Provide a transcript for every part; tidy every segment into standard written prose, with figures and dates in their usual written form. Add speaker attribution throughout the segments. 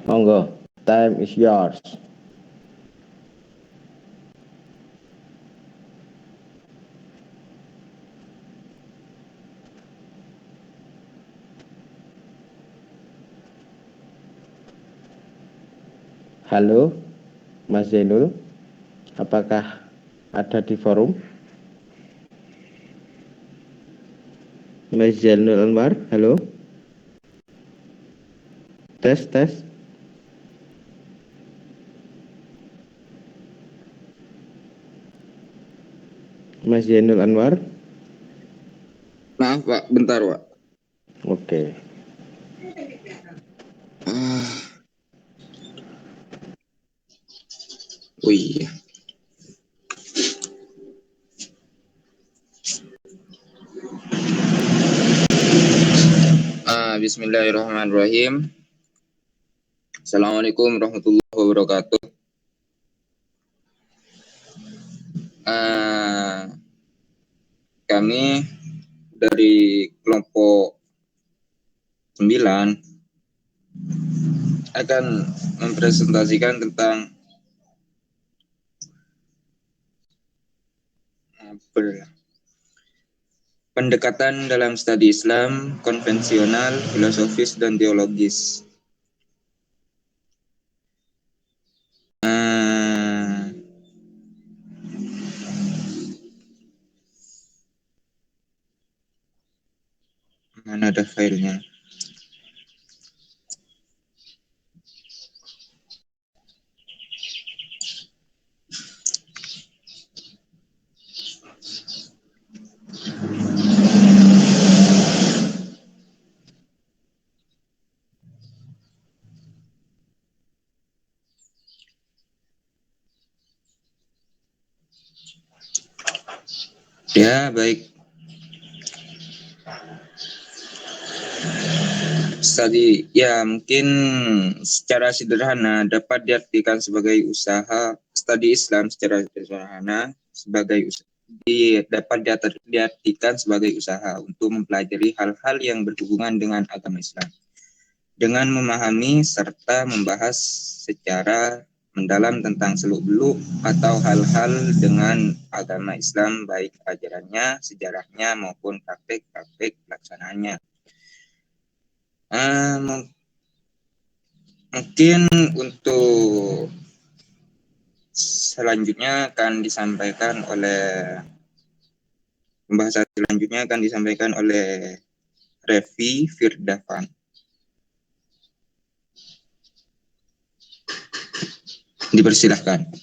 Speaker 1: Monggo, time is yours. Halo, Mas Zainul, apakah ada di forum? Mas Zainul Anwar, halo? Tes, tes. Mas Zainul Anwar?
Speaker 2: Maaf Pak, bentar Pak.
Speaker 1: Oke.
Speaker 2: Oh iya. Bismillahirrahmanirrahim. Assalamualaikum warahmatullahi wabarakatuh. Kami dari kelompok 9 akan mempresentasikan tentang pendekatan dalam studi Islam konvensional, filosofis, dan teologis. Mana ada filenya? Ya, baik. Studi, ya mungkin secara sederhana dapat diartikan sebagai usaha. Studi Islam secara sederhana dapat diartikan sebagai usaha untuk mempelajari hal-hal yang berhubungan dengan agama Islam, dengan memahami serta membahas secara mendalam tentang seluk-beluk atau hal-hal dengan agama Islam, baik ajarannya, sejarahnya, maupun praktik-praktik pelaksanaannya. Mungkin untuk selanjutnya akan disampaikan oleh pembahasan selanjutnya akan disampaikan oleh Revi Firdavan. Dipersilahkan.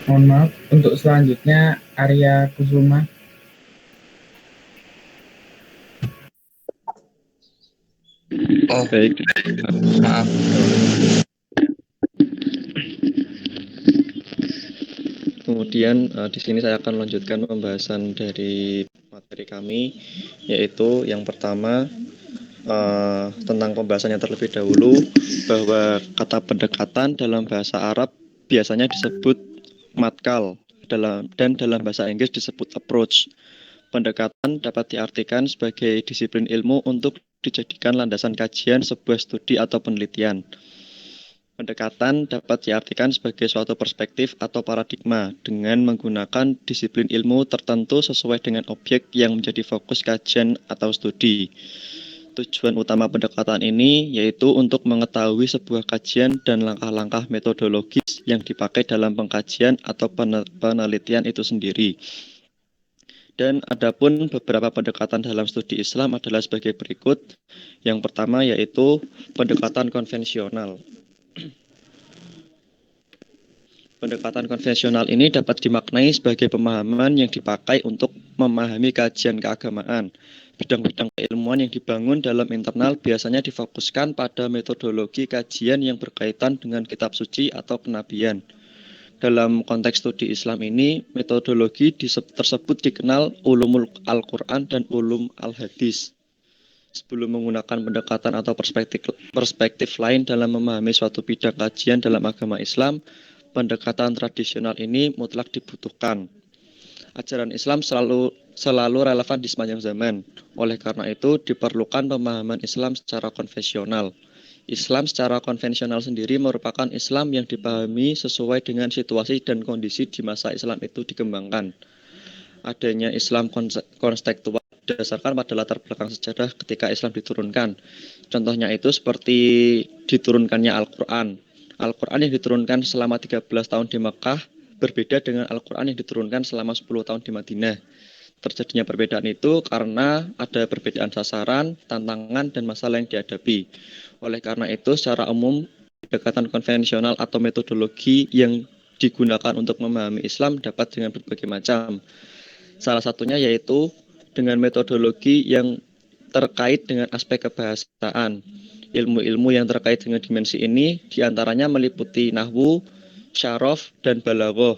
Speaker 3: Mohon maaf, untuk selanjutnya Arya Kusuma.
Speaker 2: Oh, baik. Maaf.
Speaker 4: Kemudian di sini saya akan melanjutkan pembahasan dari materi kami, yaitu yang pertama tentang pembahasannya terlebih dahulu, bahwa kata pendekatan dalam bahasa Arab biasanya disebut matkal, dan dalam bahasa Inggris disebut approach. Pendekatan dapat diartikan sebagai disiplin ilmu untuk dijadikan landasan kajian sebuah studi atau penelitian. Pendekatan dapat diartikan sebagai suatu perspektif atau paradigma dengan menggunakan disiplin ilmu tertentu sesuai dengan objek yang menjadi fokus kajian atau studi. Tujuan utama pendekatan ini yaitu untuk mengetahui sebuah kajian dan langkah-langkah metodologis yang dipakai dalam pengkajian atau penelitian itu sendiri. Dan adapun beberapa pendekatan dalam studi Islam adalah sebagai berikut. Yang pertama yaitu pendekatan konvensional. Pendekatan konvensional ini dapat dimaknai sebagai pemahaman yang dipakai untuk memahami kajian keagamaan. Bidang-bidang keilmuan yang dibangun dalam internal biasanya difokuskan pada metodologi kajian yang berkaitan dengan kitab suci atau kenabian. Dalam konteks studi Islam ini, metodologi tersebut dikenal ulumul Al-Quran dan ulum Al-Hadis. Sebelum menggunakan pendekatan atau perspektif lain dalam memahami suatu bidang kajian dalam agama Islam, pendekatan tradisional ini mutlak dibutuhkan. Ajaran Islam selalu relevan di sepanjang zaman. Oleh karena itu, diperlukan pemahaman Islam secara konvensional. Islam secara konvensional sendiri merupakan Islam yang dipahami sesuai dengan situasi dan kondisi di masa Islam itu dikembangkan. Adanya Islam konstekstual didasarkan pada latar belakang sejarah ketika Islam diturunkan. Contohnya itu seperti diturunkannya Al-Quran. Al-Quran yang diturunkan selama 13 tahun di Mekah berbeda dengan Al-Quran yang diturunkan selama 10 tahun di Madinah. Terjadinya perbedaan itu karena ada perbedaan sasaran, tantangan, dan masalah yang dihadapi. Oleh karena itu, secara umum, pendekatan konvensional atau metodologi yang digunakan untuk memahami Islam dapat dengan berbagai macam. Salah satunya yaitu dengan metodologi yang terkait dengan aspek kebahasaan. Ilmu-ilmu yang terkait dengan dimensi ini diantaranya meliputi nahwu, syaraf, dan balaghah.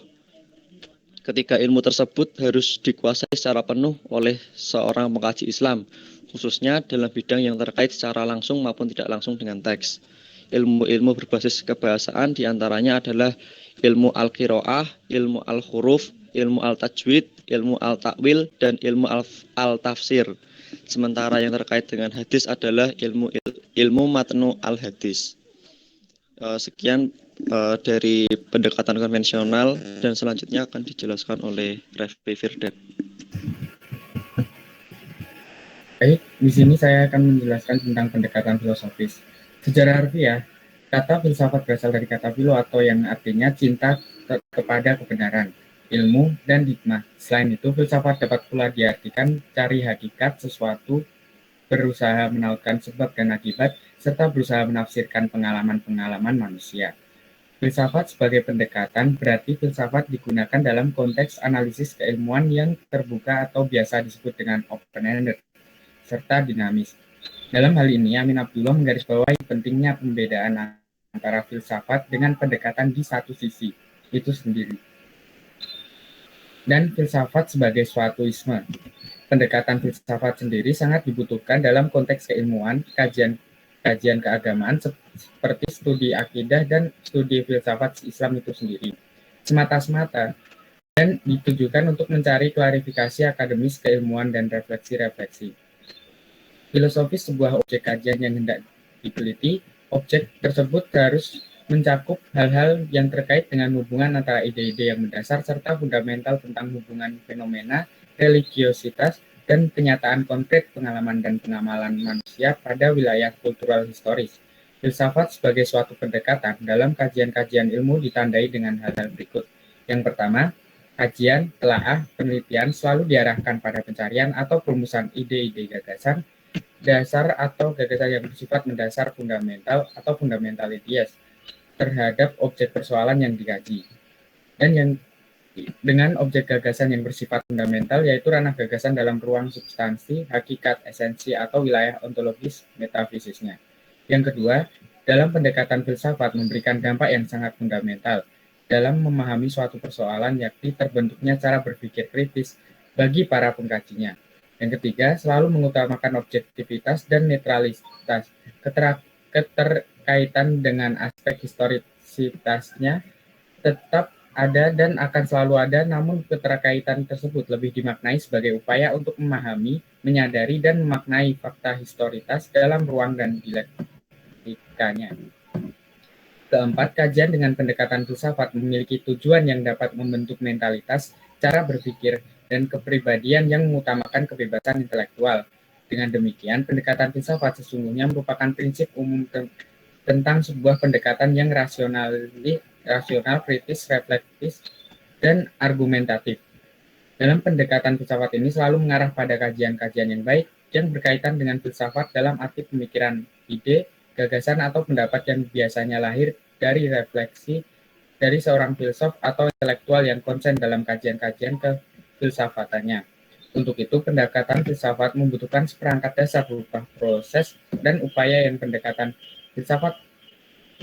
Speaker 4: Ketiga ilmu tersebut harus dikuasai secara penuh oleh seorang pengkaji Islam, khususnya dalam bidang yang terkait secara langsung maupun tidak langsung dengan teks. Ilmu-ilmu berbasis kebahasaan diantaranya adalah ilmu al-qiraah, ilmu al-huruf, ilmu al-tajwid, ilmu al-takwil, dan ilmu al-tafsir. Sementara yang terkait dengan hadis adalah ilmu matnu al-hadis. Sekian dari pendekatan konvensional dan selanjutnya akan dijelaskan oleh Reffi Firdan.
Speaker 3: Baik, di sini saya akan menjelaskan tentang pendekatan filosofis. Secara harfiah, kata filsafat berasal dari kata philo atau yang artinya cinta kepada kebenaran, ilmu, dan hikmah. Selain itu, filsafat dapat pula diartikan cari hakikat sesuatu, berusaha menautkan sebab dan akibat, serta berusaha menafsirkan pengalaman-pengalaman manusia. Filsafat sebagai pendekatan berarti filsafat digunakan dalam konteks analisis keilmuan yang terbuka atau biasa disebut dengan open-ended, serta dinamis. Dalam hal ini, Amin Abdullah menggarisbawahi pentingnya pembedaan antara filsafat dengan pendekatan di satu sisi, itu sendiri, dan filsafat sebagai suatu isme. Pendekatan filsafat sendiri sangat dibutuhkan dalam konteks keilmuan, kajian keagamaan seperti studi akidah dan studi filsafat Islam itu sendiri. Semata-semata dan ditujukan untuk mencari klarifikasi akademis keilmuan dan refleksi-refleksi. Filosofis sebuah objek kajian yang hendak diteliti, objek tersebut harus mencakup hal-hal yang terkait dengan hubungan antara ide-ide yang mendasar serta fundamental tentang hubungan fenomena, religiositas, dan kenyataan konkret pengalaman dan pengamalan manusia pada wilayah kultural historis. Filsafat sebagai suatu pendekatan dalam kajian-kajian ilmu ditandai dengan hal-hal berikut. Yang pertama, kajian, telaah, penelitian selalu diarahkan pada pencarian atau perumusan ide-ide gagasan dasar atau gagasan yang bersifat mendasar fundamental atau fundamentalities terhadap objek persoalan yang dikaji. Dan yang dengan objek gagasan yang bersifat fundamental yaitu ranah gagasan dalam ruang substansi, hakikat, esensi, atau wilayah ontologis metafisisnya. Yang kedua, dalam pendekatan filsafat memberikan dampak yang sangat fundamental dalam memahami suatu persoalan yakni terbentuknya cara berpikir kritis bagi para pengkajinya. Yang ketiga, selalu mengutamakan objektivitas dan netralitas. Keterkaitan dengan aspek historisitasnya tetap ada dan akan selalu ada, namun keterkaitan tersebut lebih dimaknai sebagai upaya untuk memahami, menyadari, dan memaknai fakta historitas dalam ruang dan dialektikanya. Keempat, kajian dengan pendekatan filsafat memiliki tujuan yang dapat membentuk mentalitas, cara berpikir, dan kepribadian yang mengutamakan kebebasan intelektual. Dengan demikian, pendekatan filsafat sesungguhnya merupakan prinsip umum tentang sebuah pendekatan yang rasional, kritis, reflektif, dan argumentatif. Dalam pendekatan filsafat ini selalu mengarah pada kajian-kajian yang baik yang berkaitan dengan filsafat dalam arti pemikiran, ide, gagasan, atau pendapat yang biasanya lahir dari refleksi dari seorang filsuf atau intelektual yang konsen dalam kajian-kajian kefilsafatannya. Untuk itu, pendekatan filsafat membutuhkan seperangkat dasar berupa proses dan upaya yang pendekatan filsafat.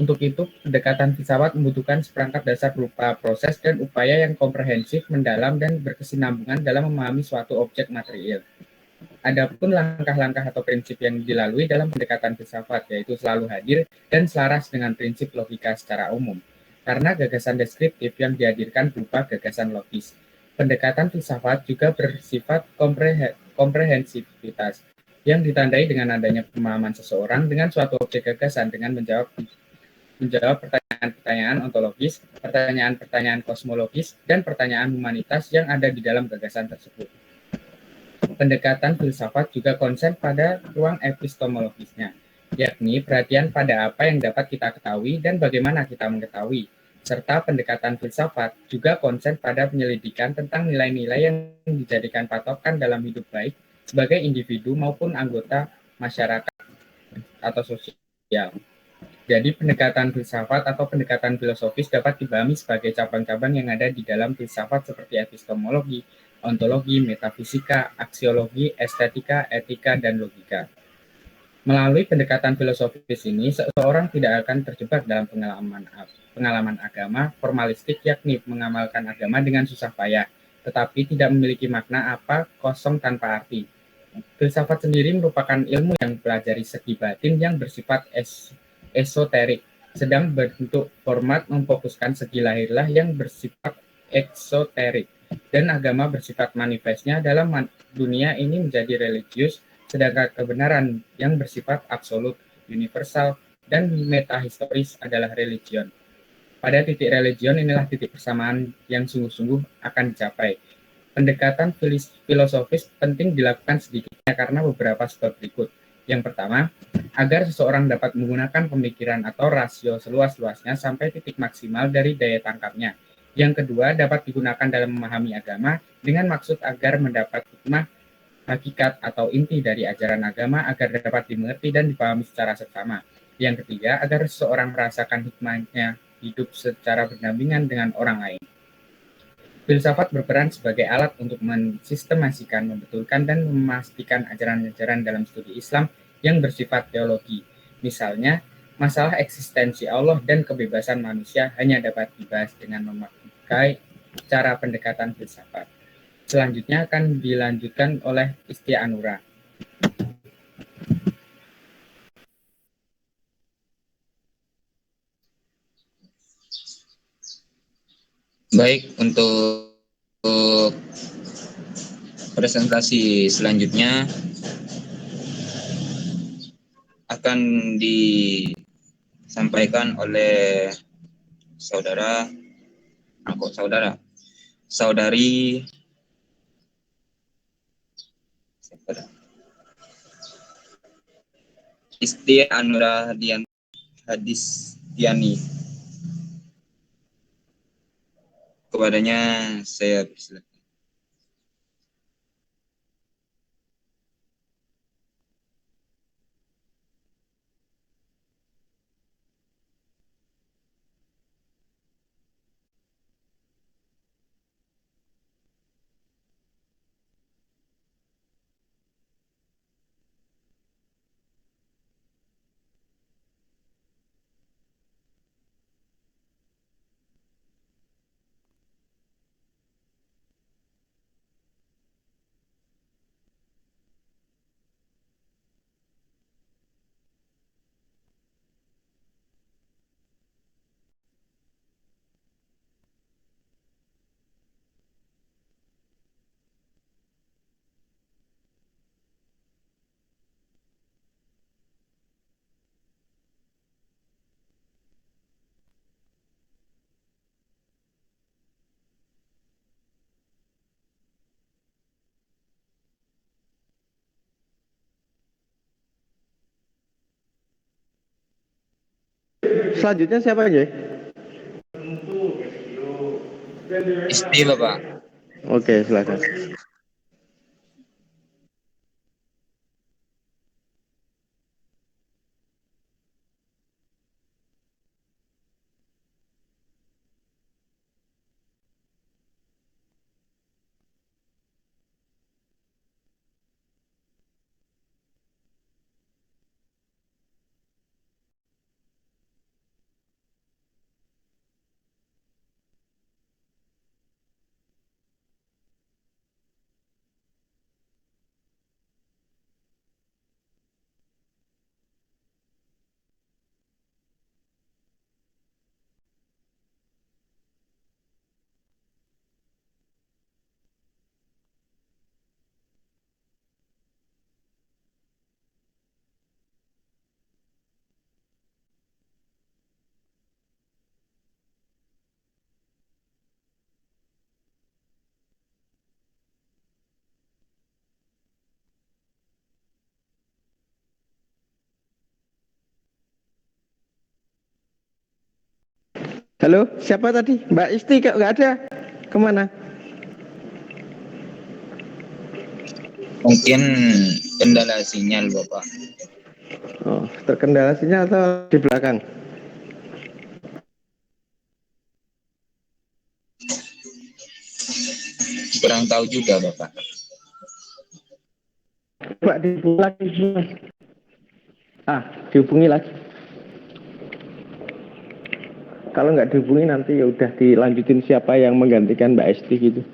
Speaker 3: Untuk itu, pendekatan filsafat membutuhkan seperangkat dasar berupa proses dan upaya yang komprehensif, mendalam, dan berkesinambungan dalam memahami suatu objek material. Adapun langkah-langkah atau prinsip yang dilalui dalam pendekatan filsafat, yaitu selalu hadir dan selaras dengan prinsip logika secara umum. Karena gagasan deskriptif yang dihadirkan berupa gagasan logis. Pendekatan filsafat juga bersifat komprehensivitas yang ditandai dengan adanya pemahaman seseorang dengan suatu objek gagasan dengan menjawab pertanyaan-pertanyaan ontologis, pertanyaan-pertanyaan kosmologis, dan pertanyaan humanitas yang ada di dalam gagasan tersebut. Pendekatan filsafat juga konsen pada ruang epistemologisnya, yakni perhatian pada apa yang dapat kita ketahui dan bagaimana kita mengetahui, serta pendekatan filsafat juga konsen pada penyelidikan tentang nilai-nilai yang dijadikan patokan dalam hidup baik sebagai individu maupun anggota masyarakat atau sosial. Jadi pendekatan filsafat atau pendekatan filosofis dapat dipahami sebagai cabang-cabang yang ada di dalam filsafat seperti epistemologi, ontologi, metafisika, aksiologi, estetika, etika, dan logika. Melalui pendekatan filosofis ini, seseorang tidak akan terjebak dalam pengalaman agama formalistik, yakni mengamalkan agama dengan susah payah, tetapi tidak memiliki makna apa kosong tanpa arti. Filsafat sendiri merupakan ilmu yang mempelajari segi batin yang bersifat esoterik, sedang bentuk format memfokuskan segi lahirlah yang bersifat eksoterik, dan agama bersifat manifestnya dalam dunia ini menjadi religius, sedangkan kebenaran yang bersifat absolut, universal, dan metahistoris adalah religion. Pada titik religion inilah titik persamaan yang sungguh-sungguh akan dicapai. Pendekatan filosofis penting dilakukan sedikitnya karena beberapa sebab berikut. Yang pertama, agar seseorang dapat menggunakan pemikiran atau rasio seluas-luasnya sampai titik maksimal dari daya tangkapnya. Yang kedua, dapat digunakan dalam memahami agama dengan maksud agar mendapat hikmah, hakikat atau inti dari ajaran agama agar dapat dimengerti dan dipahami secara seksama. Yang ketiga, agar seseorang merasakan hikmahnya hidup secara berdampingan dengan orang lain. Filsafat berperan sebagai alat untuk mensistemasikan, membetulkan, dan memastikan ajaran-ajaran dalam studi Islam yang bersifat teologi. Misalnya, masalah eksistensi Allah dan kebebasan manusia hanya dapat dibahas dengan memakai cara pendekatan filsafat. Selanjutnya akan dilanjutkan oleh Istia Anura.
Speaker 2: Baik, untuk presentasi selanjutnya akan disampaikan oleh saudari Istia Anura Hadistiani. Kepadanya saya persilakan.
Speaker 1: Selanjutnya siapa aja?
Speaker 2: Istia, Bapak.
Speaker 1: Oke, silakan. Halo, siapa tadi? Mbak Isti kok nggak ada? Kemana?
Speaker 2: Mungkin kendala sinyal Bapak.
Speaker 1: Oh, terkendala sinyal atau di belakang?
Speaker 2: Kurang tahu juga Bapak.
Speaker 1: Pak dihubungi lagi. Mas. Dihubungi lagi. Kalau nggak dihubungi nanti ya udah dilanjutin siapa yang menggantikan Mbak Esti gitu.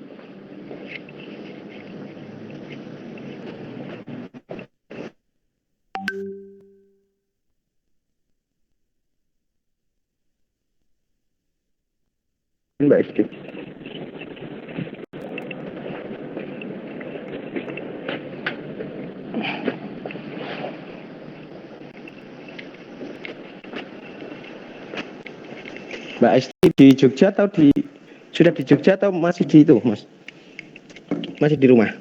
Speaker 1: Mbak Esti. Mbak Esti di Jogja atau sudah di Jogja atau masih di itu, Mas? Masih di rumah?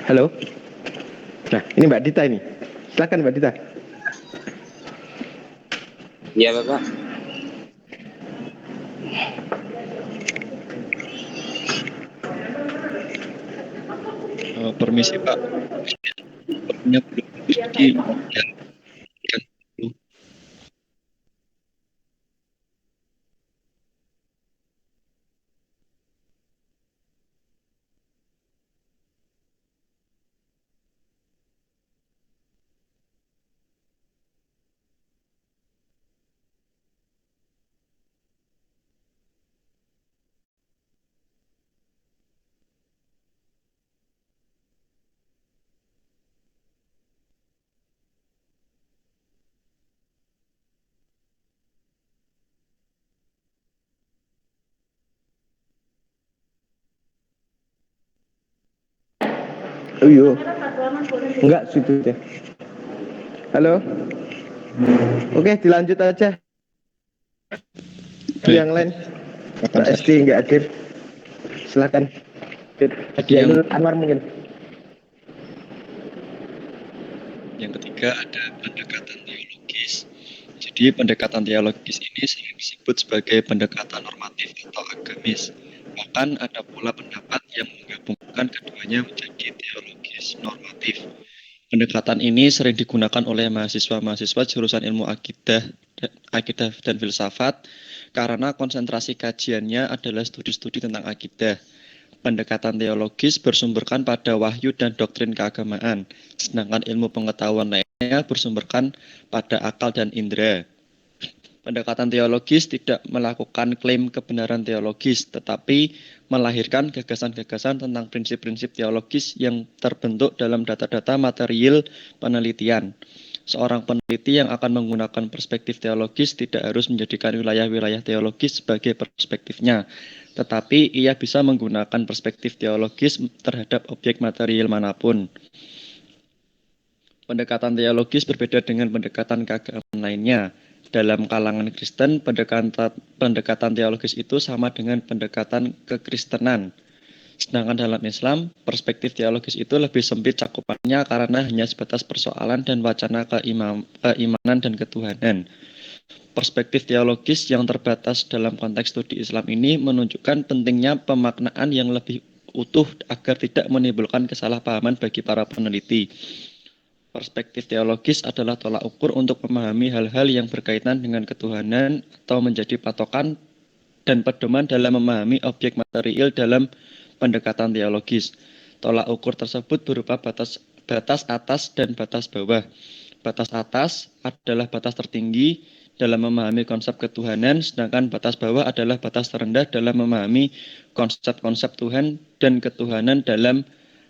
Speaker 1: Halo? Nah, ini Mbak Dita ini. Silakan Mbak Dita.
Speaker 2: Iya Bapak.
Speaker 4: Permisi Pak. Sepertinya belum jadi.
Speaker 1: Oh iya. Enggak situ ya. Halo. Oke, dilanjut aja. Yang lain. Mbak Esti nggak hadir. Silakan.
Speaker 4: Yang
Speaker 1: Anwar mungkin.
Speaker 4: Yang ketiga ada pendekatan teologis. Jadi pendekatan teologis ini sering disebut sebagai pendekatan normatif atau agamis. Bahkan ada pula pendapat yang menggabungkan keduanya menjadi teologis normatif. Pendekatan ini sering digunakan oleh mahasiswa-mahasiswa jurusan ilmu akidah dan filsafat karena konsentrasi kajiannya adalah studi-studi tentang akidah. Pendekatan teologis bersumberkan pada wahyu dan doktrin keagamaan, sedangkan ilmu pengetahuan lainnya bersumberkan pada akal dan indera. Pendekatan teologis tidak melakukan klaim kebenaran teologis, tetapi melahirkan gagasan-gagasan tentang prinsip-prinsip teologis yang terbentuk dalam data-data material penelitian. Seorang peneliti yang akan menggunakan perspektif teologis tidak harus menjadikan wilayah-wilayah teologis sebagai perspektifnya, tetapi ia bisa menggunakan perspektif teologis terhadap objek material manapun. Pendekatan teologis berbeda dengan pendekatan keagamaan lainnya. Dalam kalangan Kristen, pendekatan teologis itu sama dengan pendekatan kekristenan. Sedangkan dalam Islam, perspektif teologis itu lebih sempit cakupannya karena hanya sebatas persoalan dan wacana keimanan dan ketuhanan. Perspektif teologis yang terbatas dalam konteks studi Islam ini menunjukkan pentingnya pemaknaan yang lebih utuh agar tidak menimbulkan kesalahpahaman bagi para peneliti. Perspektif teologis adalah tolak ukur untuk memahami hal-hal yang berkaitan dengan ketuhanan atau menjadi patokan dan pedoman dalam memahami objek material dalam pendekatan teologis. Tolak ukur tersebut berupa batas atas dan batas bawah. Batas atas adalah batas tertinggi dalam memahami konsep ketuhanan, sedangkan batas bawah adalah batas terendah dalam memahami konsep-konsep Tuhan dan ketuhanan dalam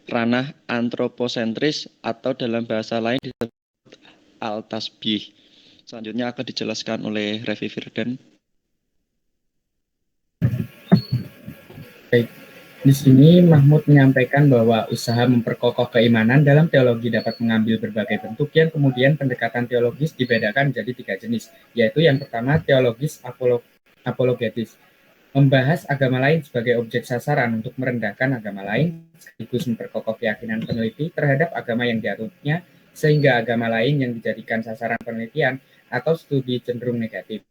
Speaker 4: ranah antroposentris atau dalam bahasa lain disebut al-tasbih. Selanjutnya akan dijelaskan oleh Revi Firdan.
Speaker 3: Baik, di sini Mahmud menyampaikan bahwa usaha memperkokoh keimanan dalam teologi dapat mengambil berbagai bentuk yang kemudian pendekatan teologis dibedakan menjadi 3 jenis, yaitu yang pertama teologis apologetis. membahas agama lain sebagai objek sasaran untuk merendahkan agama lain, sekaligus memperkokoh keyakinan peneliti terhadap agama yang dianutnya, sehingga agama lain yang dijadikan sasaran penelitian atau studi cenderung negatif.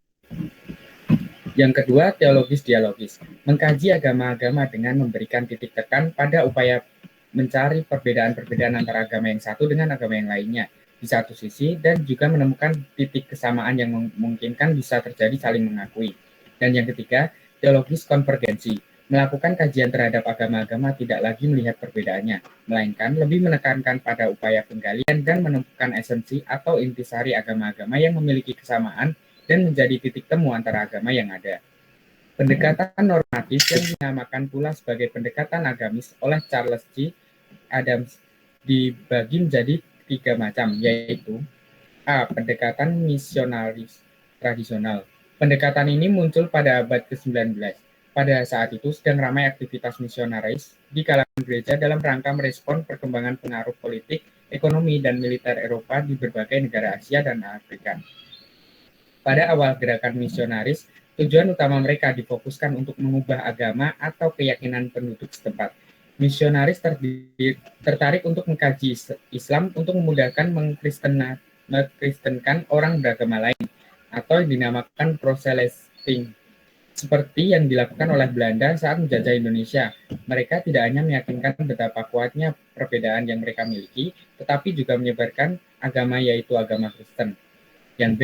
Speaker 3: Yang kedua, teologis dialogis, mengkaji agama-agama dengan memberikan titik tekan pada upaya mencari perbedaan-perbedaan antara agama yang satu dengan agama yang lainnya di satu sisi, dan juga menemukan titik kesamaan yang memungkinkan bisa terjadi saling mengakui. Dan yang ketiga, teologis konvergensi, melakukan kajian terhadap agama-agama tidak lagi melihat perbedaannya, melainkan lebih menekankan pada upaya penggalian dan menemukan esensi atau intisari agama-agama yang memiliki kesamaan dan menjadi titik temu antara agama yang ada. Pendekatan normatif yang dinamakan pula sebagai pendekatan agamis oleh Charles G. Adams dibagi menjadi 3 macam, yaitu A. Pendekatan misionaris tradisional. Pendekatan ini muncul pada abad ke-19. Pada saat itu sedang ramai aktivitas misionaris di kalangan gereja dalam rangka merespon perkembangan pengaruh politik, ekonomi, dan militer Eropa di berbagai negara Asia dan Afrika. Pada awal gerakan misionaris, tujuan utama mereka difokuskan untuk mengubah agama atau keyakinan penduduk setempat. Misionaris tertarik untuk mengkaji Islam untuk memudahkan mengkristenkan orang beragama lain, atau yang dinamakan proselyting, seperti yang dilakukan oleh Belanda saat menjajah Indonesia. Mereka tidak hanya meyakinkan betapa kuatnya perbedaan yang mereka miliki, tetapi juga menyebarkan agama, yaitu agama Kristen. Yang B,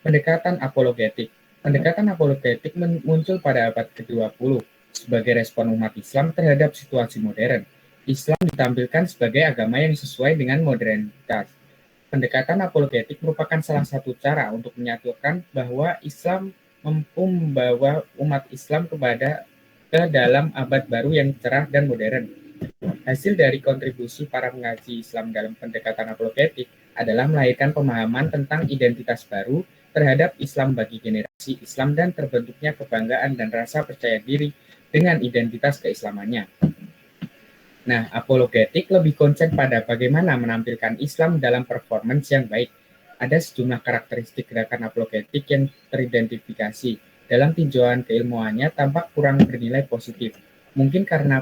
Speaker 3: pendekatan apologetik. Pendekatan apologetik muncul pada abad ke-20 sebagai respon umat Islam terhadap situasi modern. Islam ditampilkan sebagai agama yang sesuai dengan modernitas. Pendekatan apologetik merupakan salah satu cara untuk menyatukan bahwa Islam mampu membawa umat Islam ke dalam abad baru yang cerah dan modern. Hasil dari kontribusi para pengaji Islam dalam pendekatan apologetik adalah melahirkan pemahaman tentang identitas baru terhadap Islam bagi generasi Islam dan terbentuknya kebanggaan dan rasa percaya diri dengan identitas keislamannya. Nah, apologetik lebih konsen pada bagaimana menampilkan Islam dalam performance yang baik. Ada sejumlah karakteristik gerakan apologetik yang teridentifikasi. Dalam tinjauan keilmuannya tampak kurang bernilai positif. Mungkin karena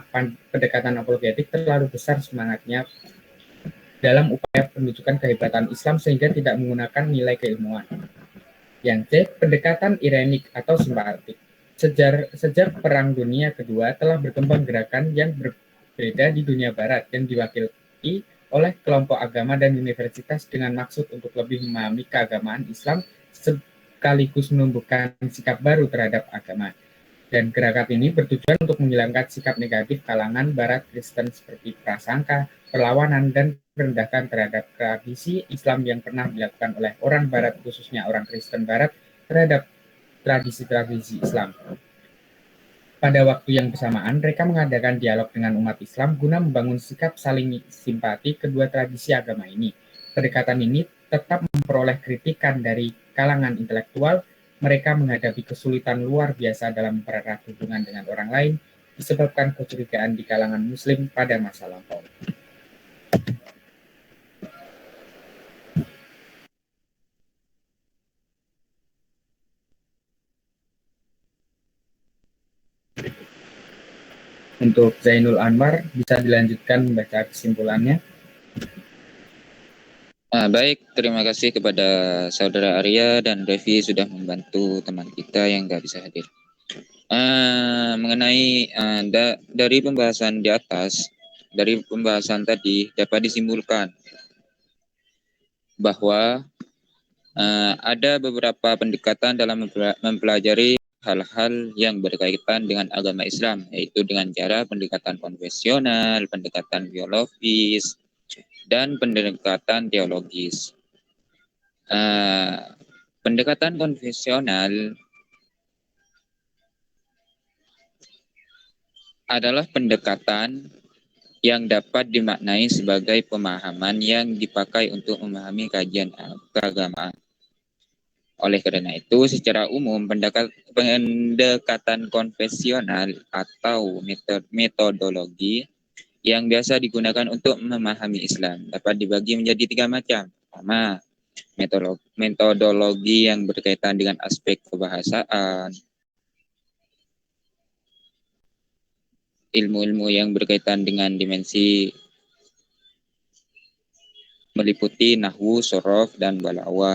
Speaker 3: pendekatan apologetik terlalu besar semangatnya dalam upaya penunjukan kehebatan Islam sehingga tidak menggunakan nilai keilmuan. Yang C, pendekatan irenik atau simpatik. Sejak Perang Dunia Kedua telah berkembang gerakan yang berbeda di dunia barat yang diwakili oleh kelompok agama dan universitas dengan maksud untuk lebih memahami keagamaan Islam sekaligus menumbuhkan sikap baru terhadap agama. Dan gerakan ini bertujuan untuk menghilangkan sikap negatif kalangan barat Kristen seperti prasangka, perlawanan, dan merendahkan terhadap tradisi Islam yang pernah dilakukan oleh orang barat, khususnya orang Kristen barat, terhadap tradisi-tradisi Islam. Pada waktu yang bersamaan, mereka mengadakan dialog dengan umat Islam guna membangun sikap saling simpati kedua tradisi agama ini. Pendekatan ini tetap memperoleh kritikan dari kalangan intelektual. Mereka menghadapi kesulitan luar biasa dalam mempererat hubungan dengan orang lain disebabkan kecurigaan di kalangan Muslim pada masa lampau. Untuk Zainul Anwar, bisa dilanjutkan membaca kesimpulannya.
Speaker 2: Baik, terima kasih kepada Saudara Arya dan Revi sudah membantu teman kita yang nggak bisa hadir. Mengenai dari pembahasan di atas, dari pembahasan tadi dapat disimpulkan bahwa ada beberapa pendekatan dalam mempelajari hal-hal yang berkaitan dengan agama Islam, yaitu dengan cara pendekatan konvensional, pendekatan biologis, dan pendekatan teologis. Pendekatan konvensional adalah pendekatan yang dapat dimaknai sebagai pemahaman yang dipakai untuk memahami kajian keagamaan. Oleh karena itu, secara umum pendekatan konvensional atau metodologi yang biasa digunakan untuk memahami Islam dapat dibagi menjadi 3 macam. Pertama, metodologi yang berkaitan dengan aspek kebahasaan. ilmu-ilmu yang berkaitan dengan dimensi meliputi nahwu, sorof, dan balaghah.